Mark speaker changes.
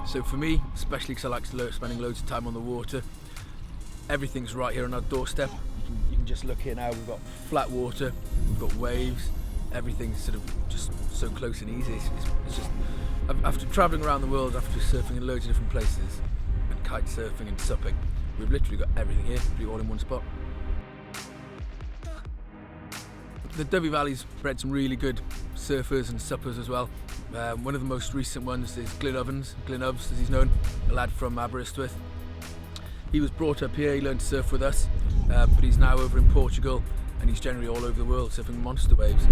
Speaker 1: So for me, especially because I like spending loads of time on the water, everything's right here on our doorstep. You can just look here now. We've got flat water, we've got waves. Everything's sort of just so close and easy. It's just after travelling around the world, after surfing in loads of different places, and kite surfing and supping, we've literally got everything here, all in one spot. The Dyfi Valley's bred some really good surfers and suppers as well. One of the most recent ones is Glyn as he's known, a lad from Aberystwyth. He was brought up here, he learned to surf with us, but he's now over in Portugal, and he's generally all over the world surfing monster waves.